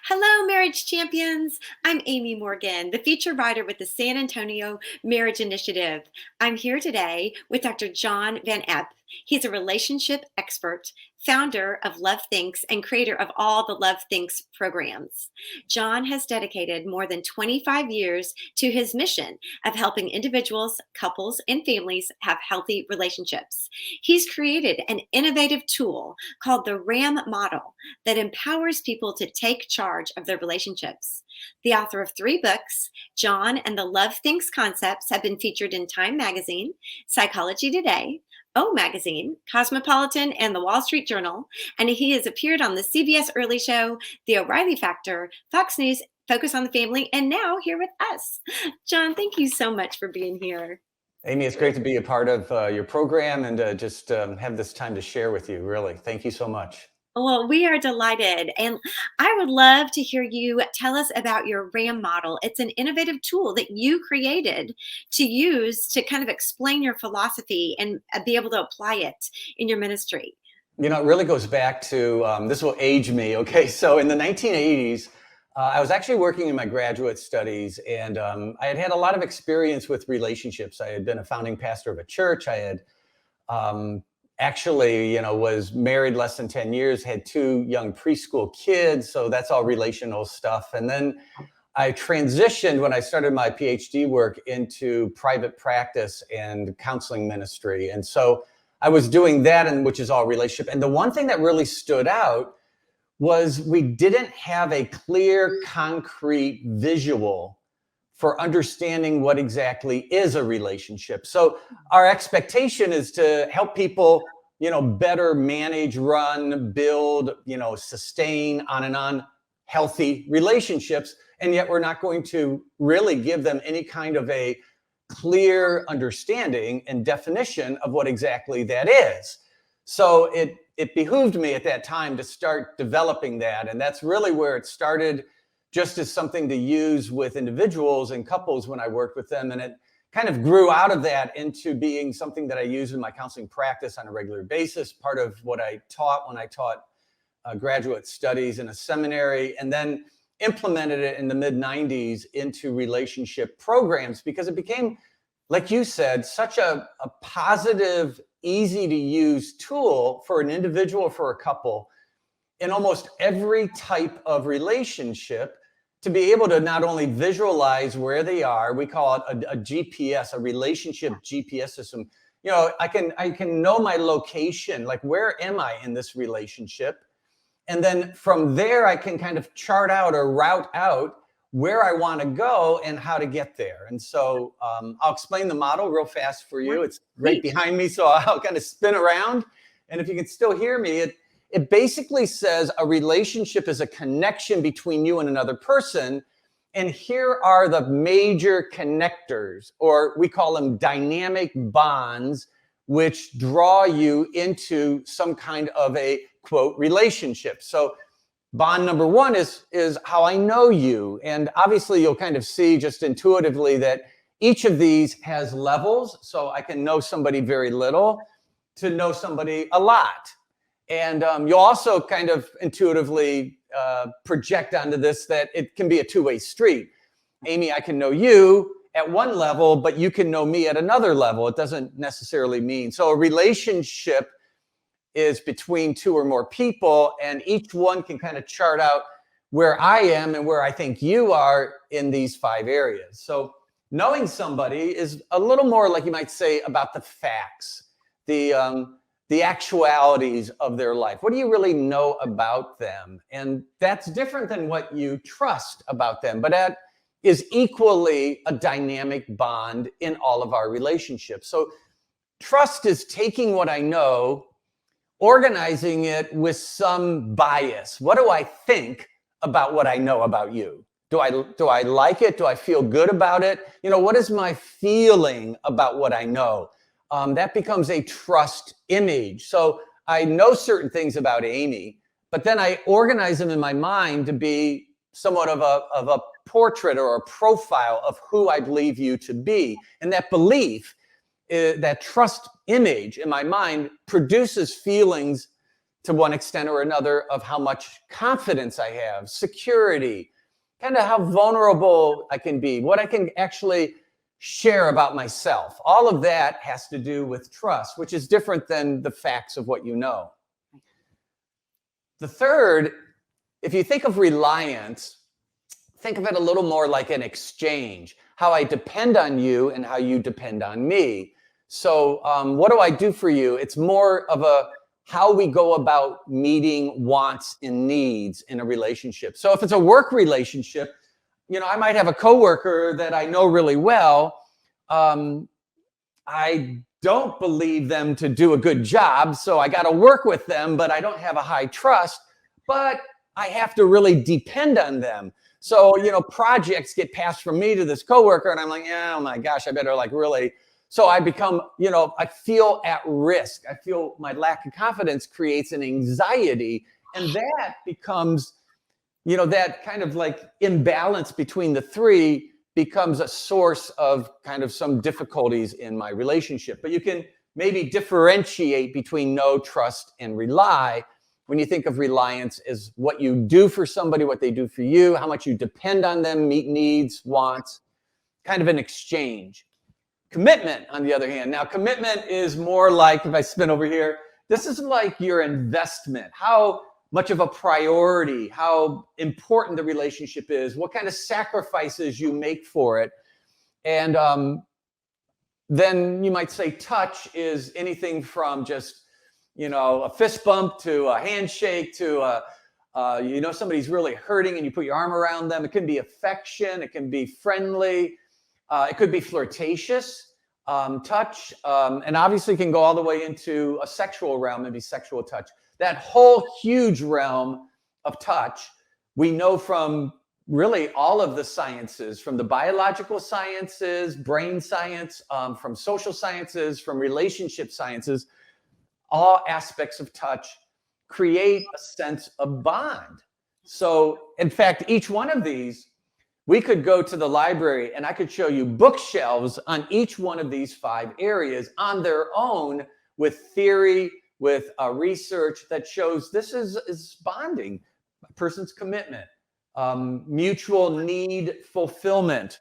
Hello, marriage champions. I'm Amy Morgan, the feature writer with the San Antonio Marriage Initiative. I'm here today with Dr. John Van Epp. He's a relationship expert, founder of Love Thinks, and creator of all the Love Thinks programs. John has dedicated more than 25 years to his mission of helping individuals, couples, and families have healthy relationships. He's created an innovative tool called the RAM model that empowers people to take charge of their relationships. The author of 3 books, John and the Love Thinks concepts have been featured in Time Magazine, Psychology Today, O Magazine, Cosmopolitan, and the Wall Street Journal, and he has appeared on the CBS Early Show, The O'Reilly Factor, Fox News, Focus on the Family, and now here with us. John, thank you so much for being here. Amy, it's great to be a part of your program and just have this time to share with you, really. Thank you so much. Well, we are delighted. And I would love to hear you tell us about your RAM model. It's an innovative tool that you created to use to kind of explain your philosophy and be able to apply it in your ministry. You know, it really goes back to, this will age me, okay? So in the 1980s, I was actually working in my graduate studies, and I had had a lot of experience with relationships. I had been a founding pastor of a church. I had actually, was married less than 10 years, had 2 young preschool kids. So that's all relational stuff. And then I transitioned when I started my PhD work into private practice and counseling ministry. And so I was doing that, and which is all relationship. And the one thing that really stood out was we didn't have a clear, concrete visual for understanding what exactly is a relationship. So our expectation is to help people, better manage, run, build, sustain on healthy relationships. And yet we're not going to really give them any kind of a clear understanding and definition of what exactly that is. So it behooved me at that time to start developing that. And that's really where it started, just as something to use with individuals and couples when I worked with them. And it kind of grew out of that into being something that I use in my counseling practice on a regular basis, part of what I taught when I taught graduate studies in a seminary, and then implemented it in the mid-90s into relationship programs, because it became, like you said, such a positive, easy to use tool for an individual, for a couple, in almost every type of relationship, to be able to not only visualize where they are, we call it a GPS, a relationship GPS system. I can know my location, like where am I in this relationship? And then from there, I can kind of chart out or route out where I want to go and how to get there. And so I'll explain the model real fast for you. It's right behind me, so I'll kind of spin around. And if you can still hear me, it basically says a relationship is a connection between you and another person. And here are the major connectors, or we call them dynamic bonds, which draw you into some kind of a, quote, relationship. So bond number 1 is how I know you. And obviously you'll kind of see just intuitively that each of these has levels. So I can know somebody very little to know somebody a lot. And you'll also kind of intuitively project onto this that it can be a two-way street. Amy, I can know you at one level, but you can know me at another level. It doesn't necessarily mean. So a relationship is between 2 or more people, and each one can kind of chart out where I am and where I think you are in these 5 areas. So knowing somebody is a little more, like you might say, about the facts, the actualities of their life. What do you really know about them? And that's different than what you trust about them, but that is equally a dynamic bond in all of our relationships. So trust is taking what I know, organizing it with some bias. What do I think about what I know about you? Do I like it? Do I feel good about it? What is my feeling about what I know? That becomes a trust image. So I know certain things about Amy, but then I organize them in my mind to be somewhat of a portrait or a profile of who I believe you to be. And that belief, that trust image in my mind, produces feelings to one extent or another of how much confidence I have, security, kind of how vulnerable I can be, what I can actually share about myself. All of that has to do with trust, which is different than the facts of what you know. The third, if you think of reliance, think of it a little more like an exchange, how I depend on you and how you depend on me. So what do I do for you? It's more of a how we go about meeting wants and needs in a relationship. So if it's a work relationship, I might have a coworker that I know really well. I don't believe them to do a good job, so I got to work with them, but I don't have a high trust, but I have to really depend on them. So, projects get passed from me to this coworker, and I'm like, oh my gosh, I better really. So I become, I feel at risk. I feel my lack of confidence creates an anxiety, and that becomes, that kind of imbalance between the three becomes a source of kind of some difficulties in my relationship. But you can maybe differentiate between know, trust, and rely. When you think of reliance as what you do for somebody, what they do for you, how much you depend on them, meet needs, wants, kind of an exchange. Commitment, on the other hand. Now, commitment is more like, if I spin over here, this is like your investment. How much of a priority, how important the relationship is, what kind of sacrifices you make for it. And then you might say touch is anything from just, a fist bump to a handshake to somebody's really hurting and you put your arm around them. It can be affection. It can be friendly. It could be flirtatious touch. And obviously can go all the way into a sexual realm, maybe sexual touch. That whole huge realm of touch, we know from really all of the sciences, from the biological sciences, brain science, from social sciences, from relationship sciences, all aspects of touch create a sense of bond. So, in fact, each one of these, we could go to the library and I could show you bookshelves on each one of these 5 areas on their own with theory, with research that shows this is bonding, a person's commitment, mutual need fulfillment,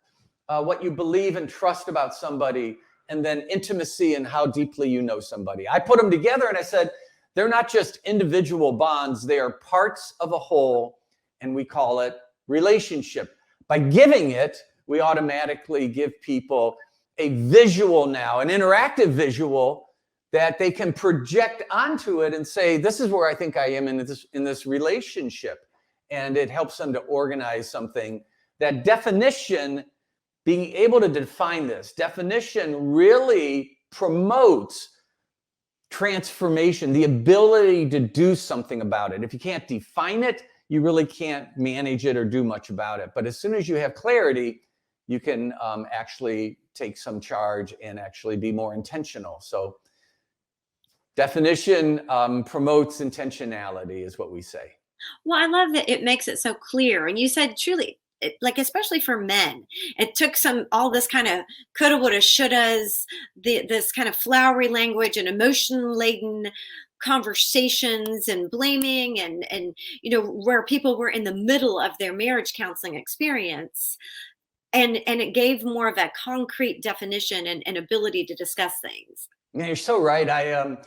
what you believe and trust about somebody, and then intimacy and how deeply you know somebody. I put them together and I said, they're not just individual bonds, they are parts of a whole, and we call it relationship. By giving it, we automatically give people a visual now, an interactive visual that they can project onto it and say, this is where I think I am in this relationship. And it helps them to organize something. That definition, being able to define this, definition really promotes transformation, the ability to do something about it. If you can't define it, you really can't manage it or do much about it. But as soon as you have clarity, you can actually take some charge and actually be more intentional. So definition promotes intentionality is what we say. Well, I love that it makes it so clear. And you said truly, especially for men, it took all this kind of coulda, woulda, shouldas, this kind of flowery language and emotion laden conversations and blaming and where people were in the middle of their marriage counseling experience. And it gave more of a concrete definition and ability to discuss things. Yeah, you're so right. I,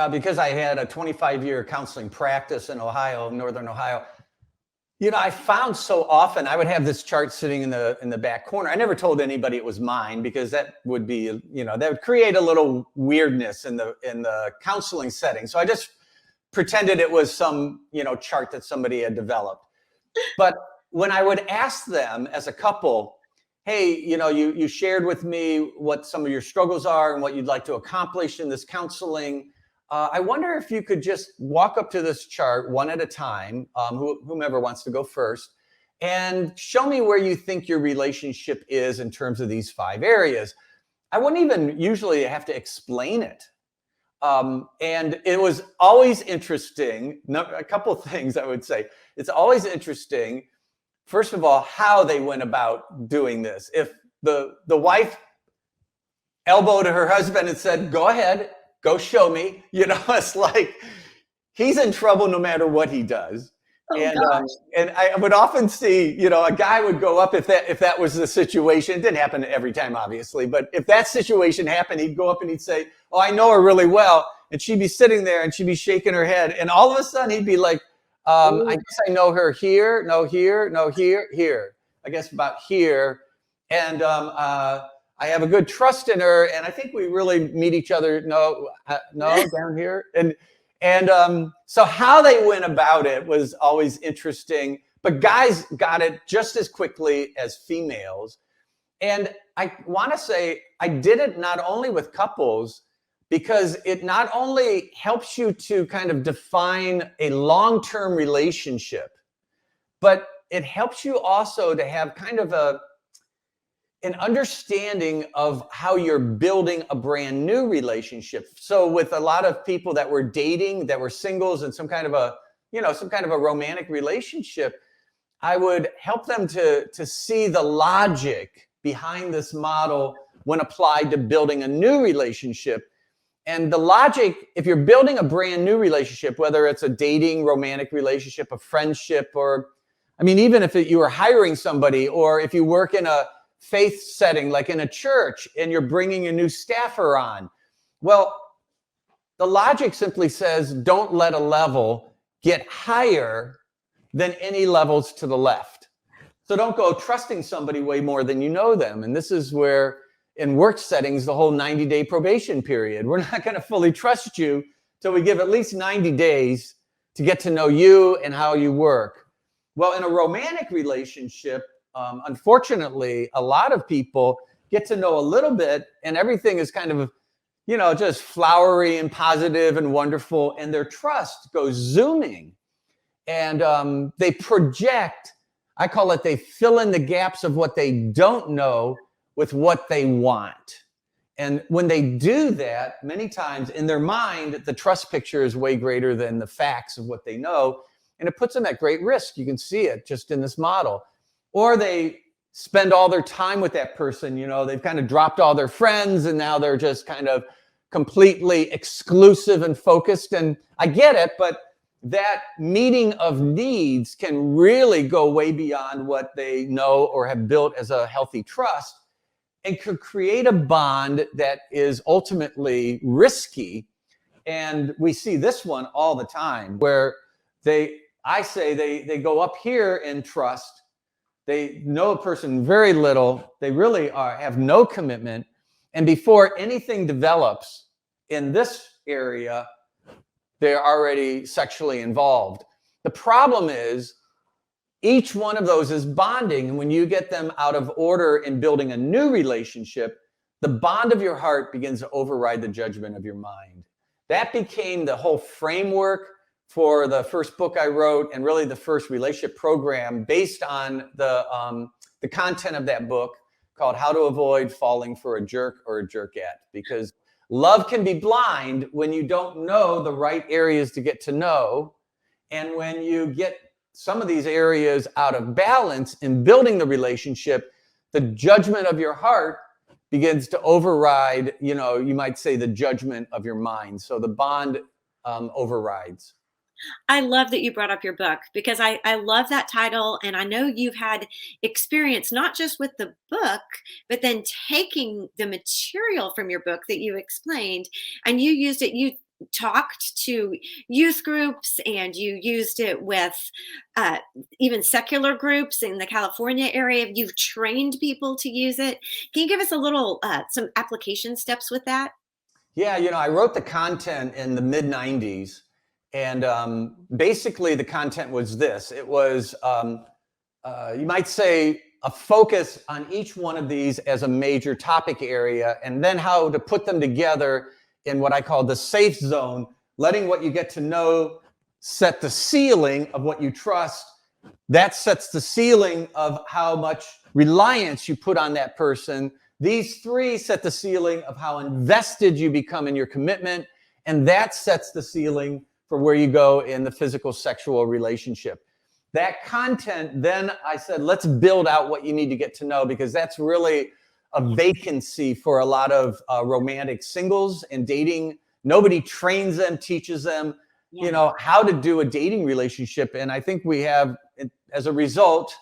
because I had a 25-year counseling practice in Ohio, Northern Ohio, I found so often I would have this chart sitting in the back corner. I never told anybody it was mine because that would be, that would create a little weirdness in the counseling setting. So I just pretended it was some, chart that somebody had developed. But when I would ask them as a couple, hey, you shared with me what some of your struggles are and what you'd like to accomplish in this counseling. I wonder if you could just walk up to this chart one at a time, whomever wants to go first, and show me where you think your relationship is in terms of these 5 areas. I wouldn't even usually have to explain it. And it was always interesting. A couple of things I would say. It's always interesting, first of all, how they went about doing this. If the wife elbowed her husband and said, go ahead, go show me, it's like he's in trouble no matter what he does. Oh And gosh. and I would often see, you know, a guy would go up if that was the situation. It didn't happen every time, obviously, but if that situation happened, he'd go up and he'd say, "Oh, I know her really well," and she'd be sitting there and she'd be shaking her head, and all of a sudden he'd be like, "I Ooh. guess I know her here, no here, no here, here. I guess about here, and I have a good trust in her, and I think we really meet each other. No, no, down here." And so how they went about it was always interesting, but guys got it just as quickly as females. And I want to say I did it not only with couples, because it not only helps you to kind of define a long-term relationship, but it helps you also to have kind of an understanding of how you're building a brand new relationship. So with a lot of people that were dating, that were singles and some kind of a romantic relationship, I would help them to see the logic behind this model when applied to building a new relationship. And the logic, if you're building a brand new relationship, whether it's a dating, romantic relationship, a friendship, or I mean, even if you are hiring somebody, or if you work in a faith setting, like in a church, and you're bringing a new staffer on. Well, the logic simply says, don't let a level get higher than any levels to the left. So don't go trusting somebody way more than you know them. And this is where in work settings, the whole 90-day probation period, we're not going to fully trust you till we give at least 90 days to get to know you and how you work. Well, in a romantic relationship, unfortunately, a lot of people get to know a little bit and everything is kind of, you know, just flowery and positive and wonderful. And their trust goes zooming and they project, I call it, they fill in the gaps of what they don't know with what they want. And when they do that, many times in their mind, the trust picture is way greater than the facts of what they know. And it puts them at great risk. You can see it just in this model. Or they spend all their time with that person, you know, they've kind of dropped all their friends and now they're just kind of completely exclusive and focused. And I get it, but that meeting of needs can really go way beyond what they know or have built as a healthy trust and could create a bond that is ultimately risky. And we see this one all the time where I say they go up here in trust. They know a person very little. They really have no commitment. And before anything develops in this area, they're already sexually involved. The problem is each one of those is bonding. And when you get them out of order in building a new relationship, the bond of your heart begins to override the judgment of your mind. That became the whole framework for the first book I wrote and really the first relationship program based on the content of that book called How to Avoid Falling for a Jerk or a Jerkette. Because love can be blind when you don't know the right areas to get to know. And when you get some of these areas out of balance in building the relationship, the judgment of your heart begins to override, you know, you might say the judgment of your mind. So the bond overrides. I love that you brought up your book because I love that title. And I know you've had experience not just with the book, but then taking the material from your book that you explained and you used it. You talked to youth groups and you used it with uh, even secular groups in the California area. You've trained people to use it. Can you give us a little, some application steps with that? Yeah, you know, I wrote the content in the mid 90s. And basically, the content was this. It was, you might say, a focus on each one of these as a major topic area, and then how to put them together in what I call the safe zone, letting what you get to know set the ceiling of what you trust. That sets the ceiling of how much reliance you put on that person. These three set the ceiling of how invested you become in your commitment, and that sets the ceiling for where you go in the physical sexual relationship. That content, then I said, let's build out what you need to get to know, because that's really a vacancy for a lot of romantic singles and dating. Nobody trains them, teaches them. Yeah. how to do a dating relationship. And I think we have, as a result,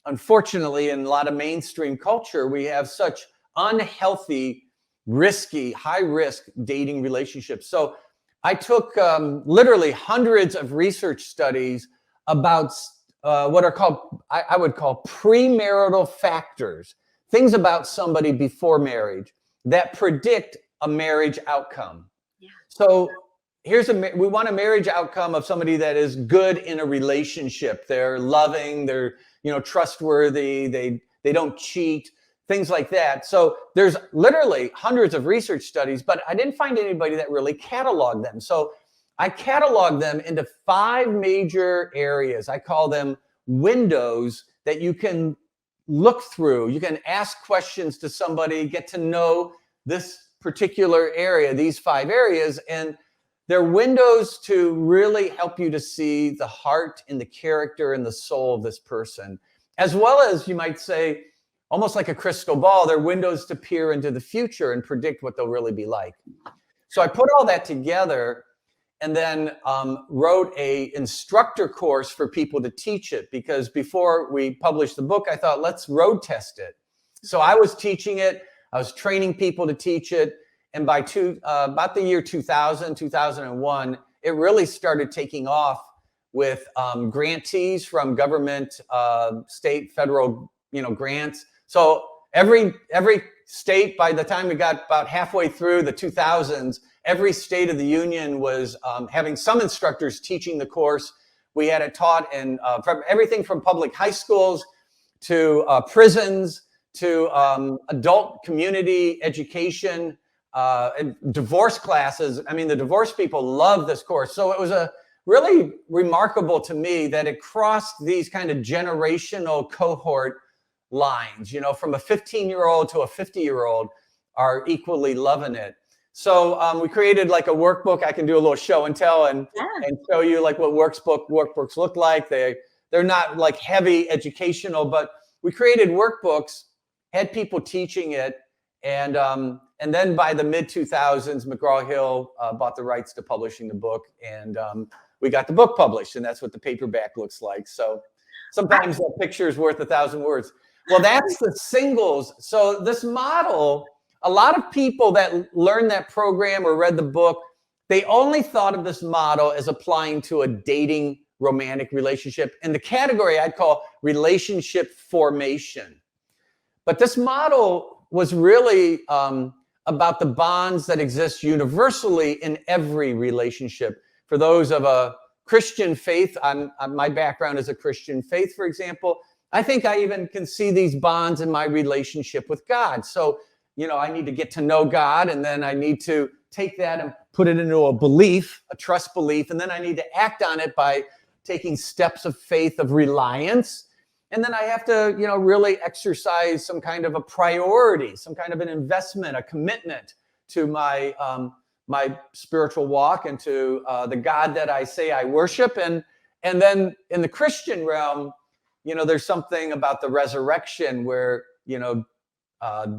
unfortunately, in a lot of mainstream culture, we have such unhealthy, risky, high risk dating relationships. So I took literally hundreds of research studies about what are called, I would call premarital factors, things about somebody before marriage that predict a marriage outcome. Yeah. So we want a marriage outcome of somebody that is good in a relationship. They're loving, they're trustworthy, they don't cheat, things like that. So there's literally hundreds of research studies, but I didn't find anybody that really cataloged them. So I cataloged them into 5 major areas. I call them windows that you can look through. You can ask questions to somebody, get to know this particular area, these 5 areas, and they're windows to really help you to see the heart and the character and the soul of this person, as well as, you might say, almost like a crystal ball. They're windows to peer into the future and predict what they'll really be like. So I put all that together and then wrote a instructor course for people to teach it, because before we published the book, I thought, let's road test it. So I was teaching it. I was training people to teach it. And by about the year 2000, 2001, it really started taking off with grantees from government, state, federal, grants. So every state, by the time we got about halfway through the 2000s, every state of the union was having some instructors teaching the course. We had it taught in from everything from public high schools to prisons to adult community education, and divorce classes. I mean, the divorce people love this course. So it was a really remarkable to me that it crossed these kind of generational cohort lines, from a 15-year-old to a 50-year-old are equally loving it. So we created like a workbook. I can do a little show and tell and show you like what workbooks look like. They're not like heavy educational, but we created workbooks, had people teaching it. And then by the mid 2000s, McGraw-Hill bought the rights to publishing the book, and we got the book published, and that's what the paperback looks like. So sometimes a picture is worth 1,000 words. Well, that's the singles. So this model, a lot of people that learned that program or read the book, they only thought of this model as applying to a dating romantic relationship in the category I'd call relationship formation. But this model was really about the bonds that exist universally in every relationship. For those of a Christian faith, my background is a Christian faith, for example, I think I even can see these bonds in my relationship with God. So, I need to get to know God, and then I need to take that and put it into a belief, a trust belief, and then I need to act on it by taking steps of faith, of reliance. And then I have to, really exercise some kind of a priority, some kind of an investment, a commitment to my my spiritual walk and to the God that I say I worship. And then in the Christian realm, there's something about the resurrection where,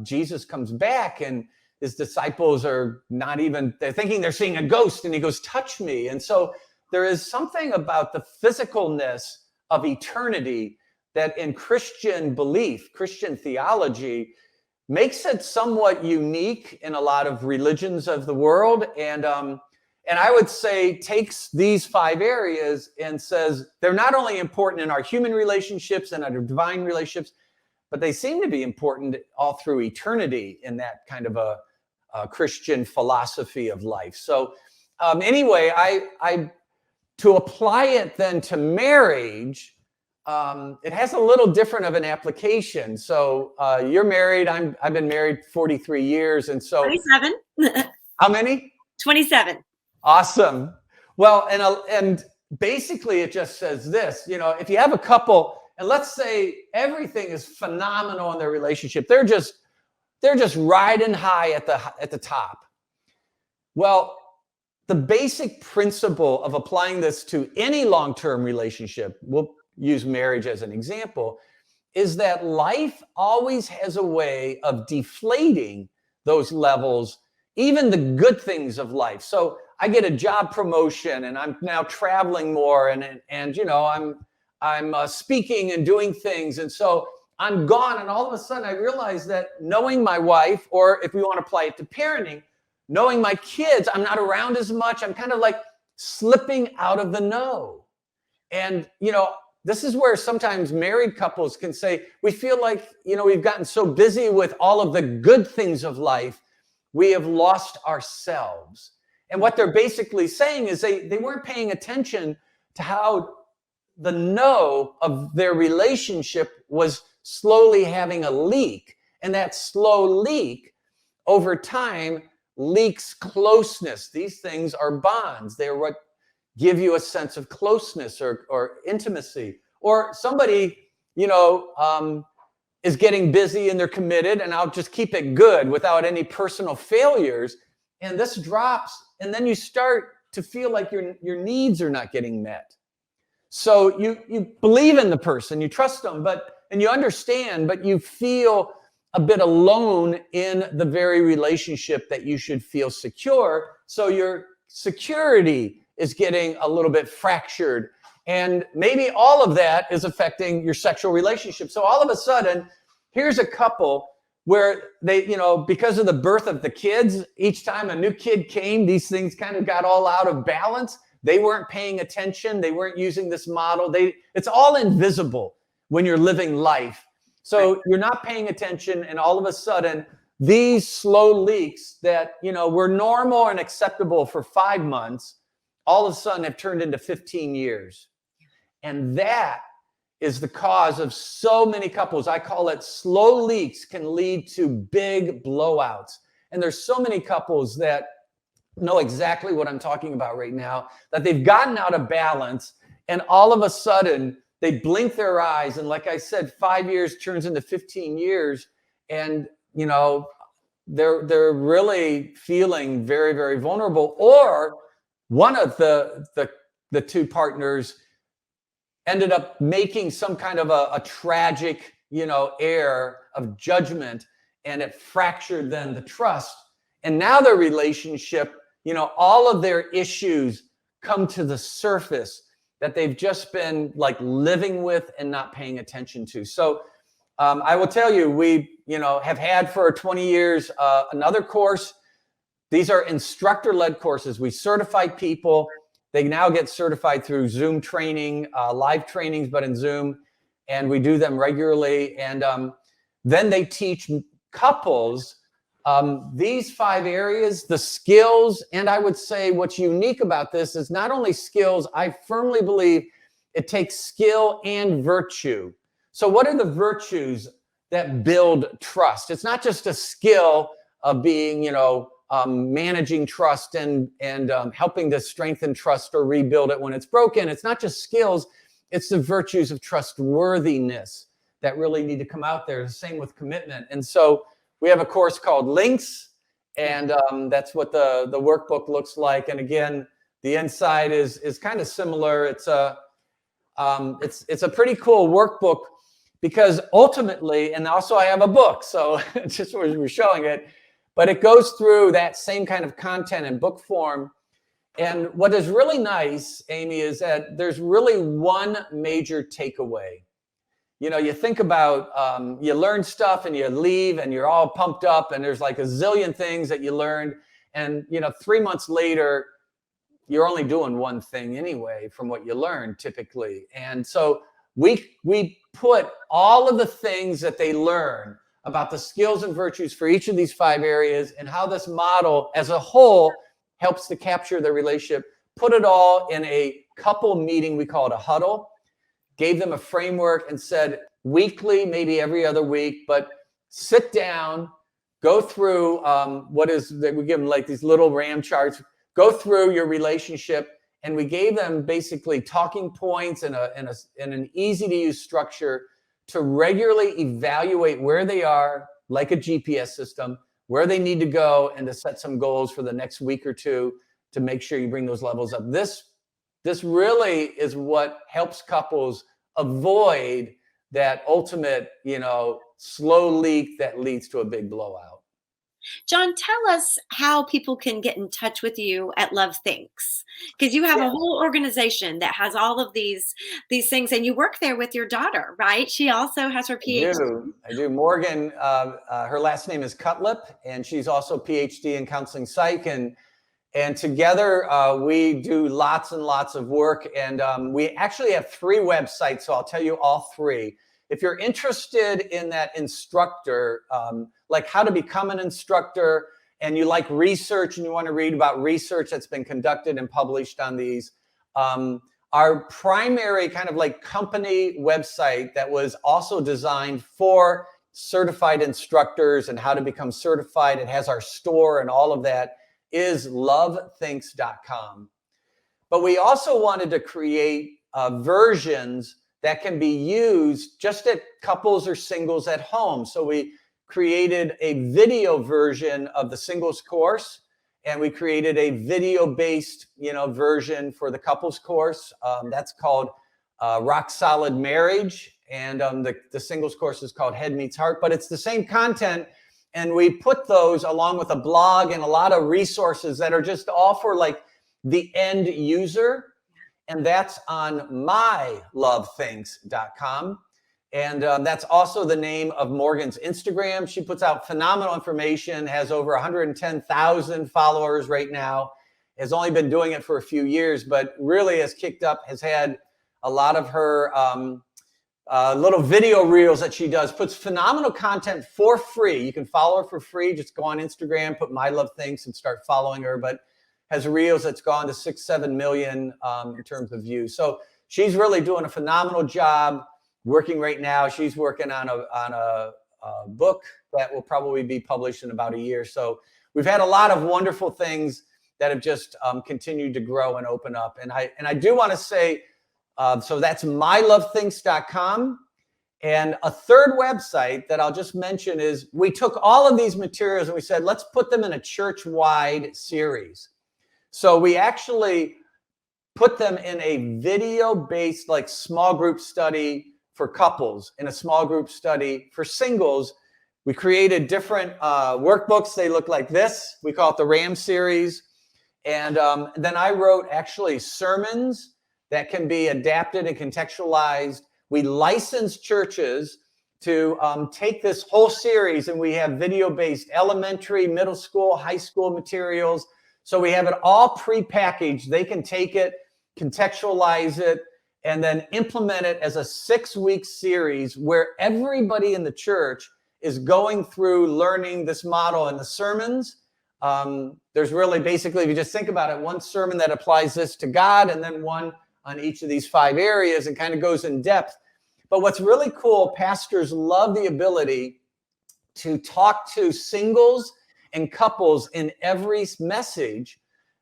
Jesus comes back and his disciples are they're thinking they're seeing a ghost, and he goes, touch me. And so there is something about the physicalness of eternity that in Christian belief, Christian theology, makes it somewhat unique in a lot of religions of the world. And I would say takes these 5 areas and says they're not only important in our human relationships and our divine relationships, but they seem to be important all through eternity in that kind of a Christian philosophy of life. So anyway, I to apply it then to marriage, it has a little different of an application. So you're married. I've been married 43 years. And so 27. How many? 27. Awesome. Well, and basically it just says this, if you have a couple and let's say everything is phenomenal in their relationship, they're just riding high at the top. Well, the basic principle of applying this to any long-term relationship, we'll use marriage as an example, is that life always has a way of deflating those levels, even the good things of life. So I get a job promotion and I'm now traveling more and you know, I'm speaking and doing things. And so I'm gone. And all of a sudden I realize that knowing my wife, or if we want to apply it to parenting, knowing my kids, I'm not around as much. I'm kind of like slipping out of the know. And, you know, this is where sometimes married couples can say, we feel like, you know, we've gotten so busy with all of the good things of life, we have lost ourselves. And what they're basically saying is they weren't paying attention to how the know of their relationship was slowly having a leak. And that slow leak over time leaks closeness. These things are bonds. They're what give you a sense of closeness or intimacy. Or somebody, you know, is getting busy and they're committed, and I'll just keep it good without any personal failures. And this drops, and then you start to feel like your needs are not getting met. So you believe in the person, you trust them, and you understand, but you feel a bit alone in the very relationship that you should feel secure. So your security is getting a little bit fractured. And maybe all of that is affecting your sexual relationship. So all of a sudden, here's a couple where they, you know, because of the birth of the kids, each time a new kid came, these things kind of got all out of balance. They weren't paying attention. They weren't using this model. It's all invisible when you're living life. So you're not paying attention, and all of a sudden, these slow leaks that, you know, were normal and acceptable for 5 months, all of a sudden have turned into 15 years. And that is the cause of so many couples. I call it slow leaks can lead to big blowouts. And there's so many couples that know exactly what I'm talking about right now, that they've gotten out of balance, and all of a sudden they blink their eyes. And like I said, 5 years turns into 15 years. And, you know, they're really feeling very, very vulnerable. Or one of the two partners ended up making some kind of a tragic, you know, error of judgment, and it fractured then the trust. And now their relationship, you know, all of their issues come to the surface that they've just been like living with and not paying attention to. So I will tell you, we, you know, have had for 20 years another course. These are instructor-led courses. We certify people. They now get certified through Zoom training, live trainings, but in Zoom, and we do them regularly. And then they teach couples these 5 areas, the skills. And I would say what's unique about this is not only skills, I firmly believe it takes skill and virtue. So what are the virtues that build trust? It's not just a skill of being, you know, managing trust and helping to strengthen trust or rebuild it when it's broken. It's not just skills, it's the virtues of trustworthiness that really need to come out there. The same with commitment. And so we have a course called Links, and that's what the workbook looks like. And again, the inside is kind of similar. It's a pretty cool workbook, because ultimately, and also I have a book, so just we're showing it, but it goes through that same kind of content in book form. And what is really nice, Amy, is that there's really one major takeaway. You know, you think about, you learn stuff and you leave and you're all pumped up and there's like a zillion things that you learned. And, you know, 3 months later, you're only doing one thing anyway from what you learned typically. And so we put all of the things that they learn about the skills and virtues for each of these 5 areas and how this model as a whole helps to capture the relationship, put it all in a couple meeting. We call it a huddle. Gave them a framework and said weekly, maybe every other week, but sit down, go through we give them like these little RAM charts, go through your relationship. And we gave them basically talking points and an easy to use structure to regularly evaluate where they are, like a GPS system, where they need to go, and to set some goals for the next week or two to make sure you bring those levels up. This really is what helps couples avoid that ultimate, you know, slow leak that leads to a big blowout. John, tell us how people can get in touch with you at Love Thinks, because you have a whole organization that has all of these things, and you work there with your daughter, right? She also has her I PhD. do. I do. Morgan, her last name is Cutlip, and she's also PhD in counseling psych. And together we do lots and lots of work. And we actually have 3 websites, so I'll tell you all 3. If you're interested in that instructor, like how to become an instructor, and you like research and you want to read about research that's been conducted and published on these, our primary kind of like company website that was also designed for certified instructors and how to become certified, it has our store and all of that, is lovethinks.com. But we also wanted to create versions that can be used just at couples or singles at home. So we created a video version of the singles course, and we created a video-based, version for the couples course. That's called Rock Solid Marriage, and the singles course is called Head Meets Heart. But it's the same content, and we put those along with a blog and a lot of resources that are just all for like the end user, and that's on mylovethinks.com. And that's also the name of Morgan's Instagram. She puts out phenomenal information, has over 110,000 followers right now, has only been doing it for a few years, but really has had a lot of her little video reels that she does, puts phenomenal content for free. You can follow her for free. Just go on Instagram, put My Love Thinks and start following her, but has reels that's gone to 6-7 million in terms of views. So she's really doing a phenomenal job working right now. She's working on a book that will probably be published in about a year. So we've had a lot of wonderful things that have just continued to grow and open up. And I do want to say, so that's mylovethinks.com. And a third website that I'll just mention is we took all of these materials and we said, let's put them in a church-wide series. So we actually put them in a video-based, like small group study for couples and a small group study for singles. We created different workbooks. They look like this. We call it the RAM series. And then I wrote actually sermons that can be adapted and contextualized. We license churches to take this whole series, and we have video-based elementary, middle school, high school materials. So we have it all pre-packaged. They can take it, contextualize it, and then implement it as a 6-week series where everybody in the church is going through learning this model. And the sermons, there's really basically, if you just think about it, one sermon that applies this to God, and then one on each of these 5 areas, and kind of goes in depth. But what's really cool, pastors love the ability to talk to singles and couples in every message,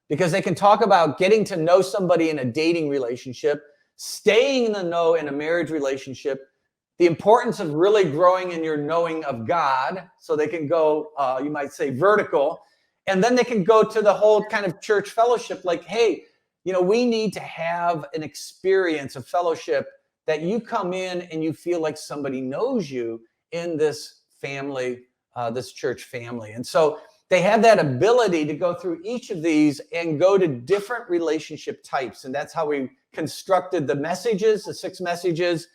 because they can talk about getting to know somebody in a dating relationship, staying in the know in a marriage relationship, the importance of really growing in your knowing of God. So they can go, you might say, vertical, and then they can go to the whole kind of church fellowship, like, hey, we need to have an experience of fellowship that you come in and you feel like somebody knows you in this family, this church family. And so they have that ability to go through each of these and go to different relationship types. And that's how we constructed the messages, the 6 messages.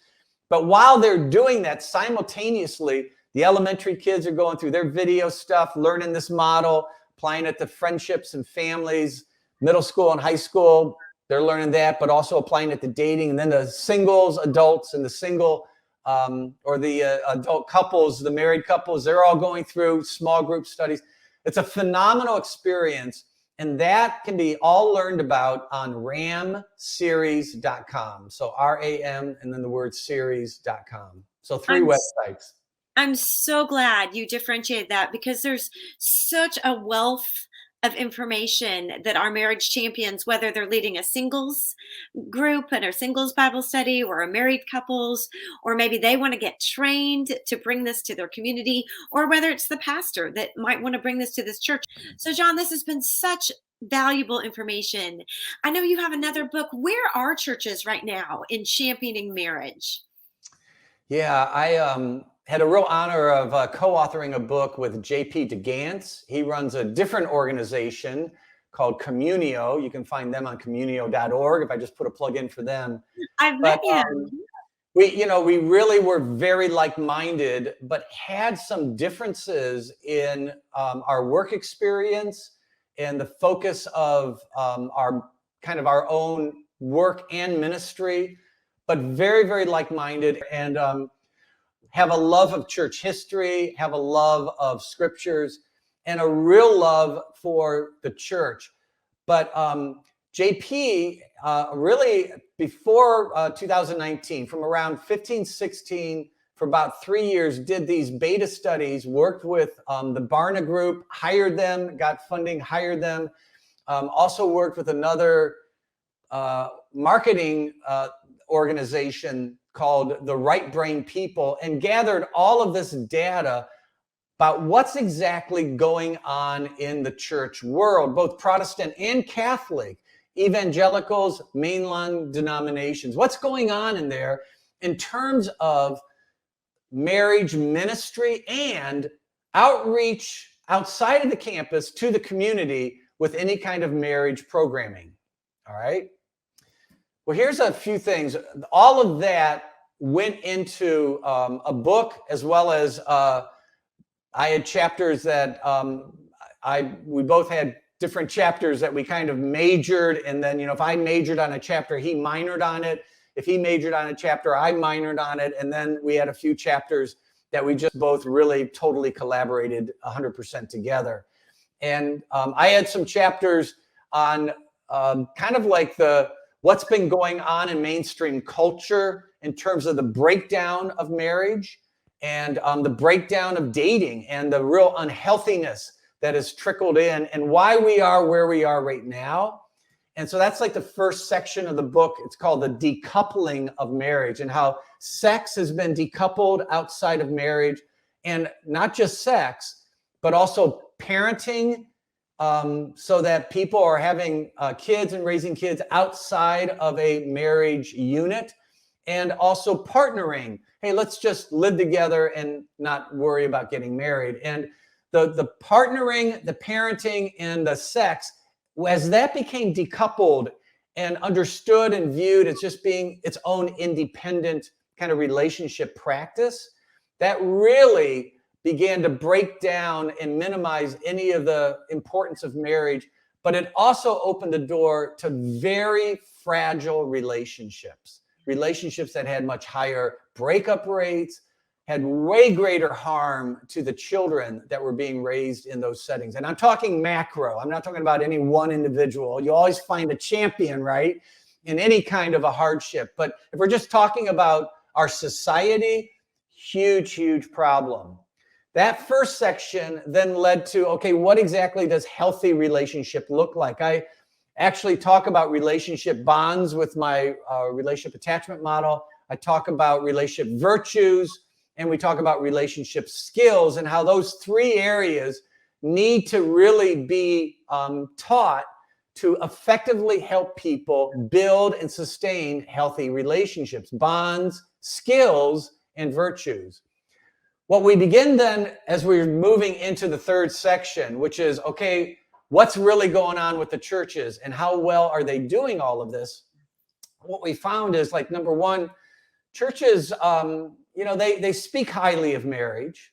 But while they're doing that, simultaneously, the elementary kids are going through their video stuff, learning this model, applying it to friendships and families. Middle school and high school, they're learning that, but also applying it to dating. And then the singles, adults, and the single or the adult couples, the married couples, they're all going through small group studies. It's a phenomenal experience, and that can be all learned about on ramseries.com. So RAM and then the word series.com. So 3 websites. I'm so glad you differentiated that, because there's such a wealth of information that our marriage champions, whether they're leading a singles group and a singles Bible study, or a married couples, or maybe they want to get trained to bring this to their community, or whether it's the pastor that might want to bring this to this church. So John, this has been such valuable information. I know you have another book. Where are churches right now in championing marriage? Yeah, had a real honor of co-authoring a book with JP DeGance. He runs a different organization called Communio. You can find them on communio.org if I just put a plug in for them. I've met But him. we really were very like-minded, but had some differences in our work experience and the focus of our own work and ministry, but very, very like-minded, and have a love of church history, have a love of scriptures, and a real love for the church. But JP really, before 2019, from around 15, 16, for about 3 years, did these beta studies, worked with the Barna Group, hired them, got funding, hired them, also worked with another marketing organization called the Right Brain People, and gathered all of this data about what's exactly going on in the church world, both Protestant and Catholic, evangelicals, mainline denominations. What's going on in there in terms of marriage ministry and outreach outside of the campus to the community with any kind of marriage programming. All right. Well, here's a few things. All of that went into a book, as well as I had chapters that we both had different chapters that we kind of majored. And then, if I majored on a chapter, he minored on it. If he majored on a chapter, I minored on it. And then we had a few chapters that we just both really totally collaborated 100% together. And I had some chapters on kind of like what's been going on in mainstream culture in terms of the breakdown of marriage and the breakdown of dating and the real unhealthiness that has trickled in and why we are where we are right now. And so that's like the first section of the book. It's called The Decoupling of Marriage, and how sex has been decoupled outside of marriage, and not just sex, but also parenting, so that people are having kids and raising kids outside of a marriage unit, and also partnering. Hey, let's just live together and not worry about getting married. And the partnering, the parenting, and the sex, as that became decoupled and understood and viewed as just being its own independent kind of relationship practice, that really began to break down and minimize any of the importance of marriage. But it also opened the door to very fragile relationships that had much higher breakup rates, had way greater harm to the children that were being raised in those settings. And I'm talking macro. I'm not talking about any one individual. You always find a champion, right, in any kind of a hardship. But if we're just talking about our society, huge, huge problem. That first section then led to, okay, what exactly does healthy relationship look like? I actually talk about relationship bonds with my relationship attachment model. I talk about relationship virtues, and we talk about relationship skills, and how those three areas need to really be taught to effectively help people build and sustain healthy relationships: bonds, skills, and virtues. What we begin then, as we're moving into the third section, which is, okay, what's really going on with the churches and how well are they doing all of this? What we found is, like, number one, churches, they speak highly of marriage,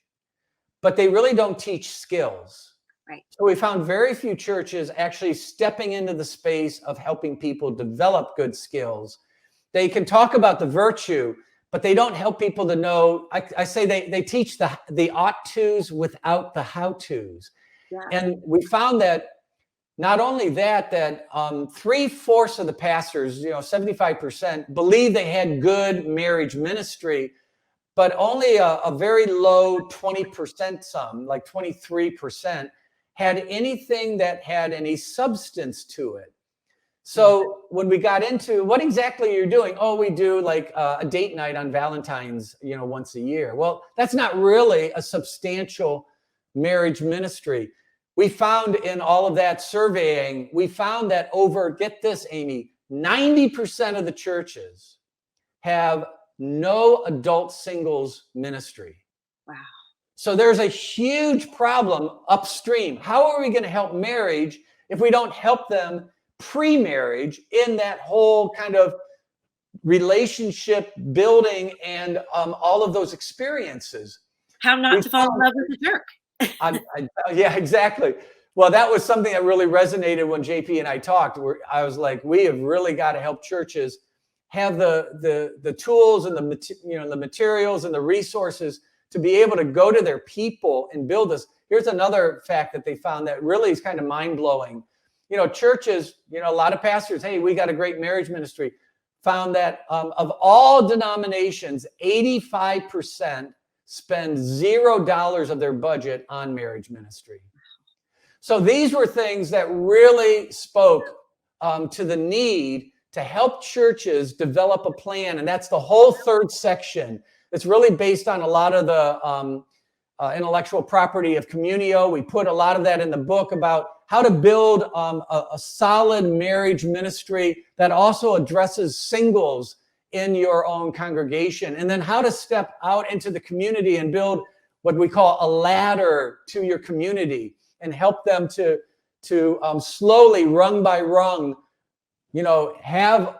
but they really don't teach skills. Right. So we found very few churches actually stepping into the space of helping people develop good skills. They can talk about the virtue, but they don't help people to know. I say they teach the ought-tos without the how-tos. Yeah. And we found that not only that 3/4 of the pastors, 75%, believe they had good marriage ministry, but only a very low 20%, some like 23%, had anything that had any substance to it. So when we got into what exactly you're doing, we do like a date night on Valentine's, once a year. Well, that's not really a substantial marriage ministry. We found in all of that surveying, we found that get this, Amy, 90% of the churches have no adult singles ministry. So there's a huge problem upstream. How are we going to help marriage if we don't help them pre-marriage in that whole kind of relationship building and all of those experiences? How not to fall in love with a jerk. Yeah, exactly. Well, that was something that really resonated when JP and I talked. Where I was like, we have really got to help churches have the tools and the materials and the resources to be able to go to their people and build this. Here's another fact that they found that really is kind of mind blowing. Churches, a lot of pastors, hey, we got a great marriage ministry. Found that of all denominations, 85% spend $0 of their budget on marriage ministry. So these were things that really spoke to the need to help churches develop a plan. And that's the whole third section. It's really based on a lot of the intellectual property of Communio. We put a lot of that in the book about how to build a solid marriage ministry that also addresses singles in your own congregation, and then how to step out into the community and build what we call a ladder to your community and help them to slowly, rung by rung, have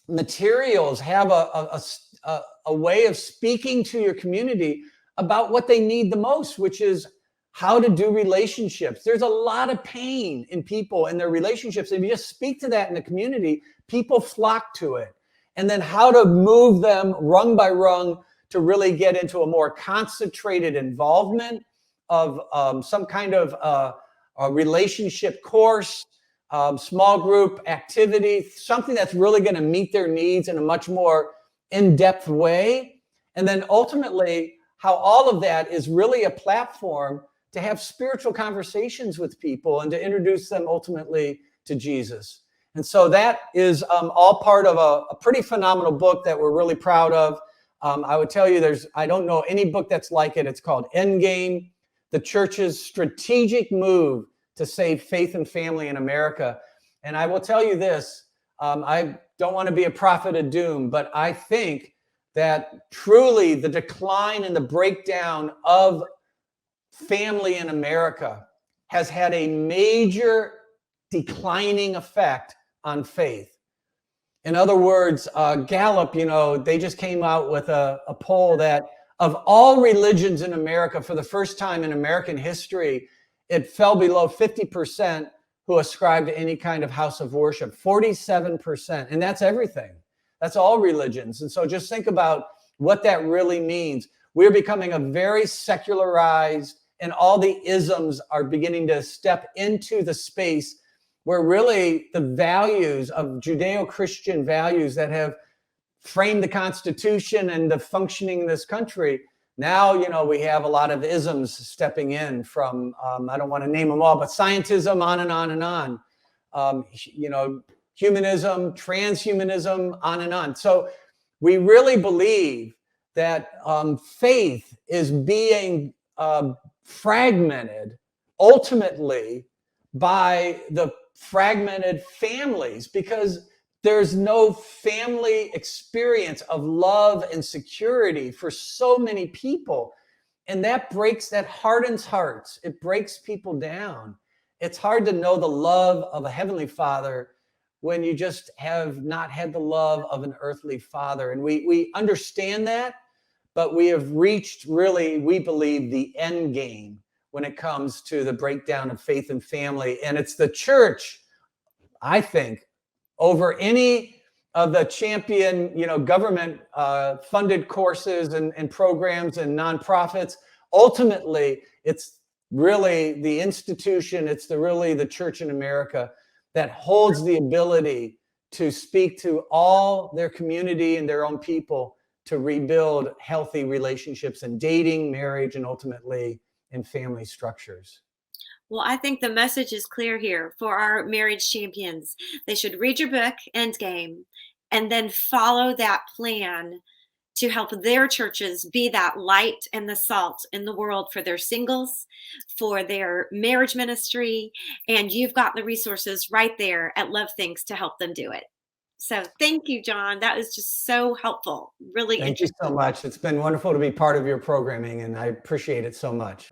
materials, have a way of speaking to your community about what they need the most, which is how to do relationships. There's a lot of pain in people and their relationships. If you just speak to that in the community, people flock to it. And then how to move them rung by rung to really get into a more concentrated involvement of some kind of a relationship course, small group activity, something that's really going to meet their needs in a much more in-depth way. And then ultimately, how all of that is really a platform to have spiritual conversations with people and to introduce them ultimately to Jesus. And so that is all part of a pretty phenomenal book that we're really proud of. I would tell you I don't know any book that's like it. It's called Endgame, the church's strategic move to save faith and family in America. And I will tell you this, I don't want to be a prophet of doom, but I think that truly the decline and the breakdown of family in America has had a major declining effect on faith. In other words, Gallup, they just came out with a poll that of all religions in America, for the first time in American history, it fell below 50% who ascribe to any kind of house of worship, 47%. And that's everything. That's all religions. And so just think about what that really means. We're becoming a very secularized, and all the isms are beginning to step into the space where really the values of Judeo-Christian values that have framed the Constitution and the functioning in this country, now, we have a lot of isms stepping in from, I don't want to name them all, but scientism, on and on and on. Humanism, transhumanism, on and on. So we really believe that faith is being fragmented ultimately by the fragmented families, because there's no family experience of love and security for so many people. And that hardens hearts. It breaks people down. It's hard to know the love of a heavenly Father when you just have not had the love of an earthly father. And we understand that, but we have reached really, we believe, the end game when it comes to the breakdown of faith and family. And it's the church, I think, over any of the champion, government funded courses and programs and nonprofits. Ultimately, it's really the institution, really the church in America that holds the ability to speak to all their community and their own people to rebuild healthy relationships in dating, marriage, and ultimately in family structures. Well, I think the message is clear here for our marriage champions. They should read your book, Endgame, and then follow that plan to help their churches be that light and the salt in the world for their singles, for their marriage ministry. And you've got the resources right there at Love Things to help them do it. So thank you, John. That was just so helpful. Really Thank you so interesting. much. It's been wonderful to be part of your programming, and I appreciate it so much.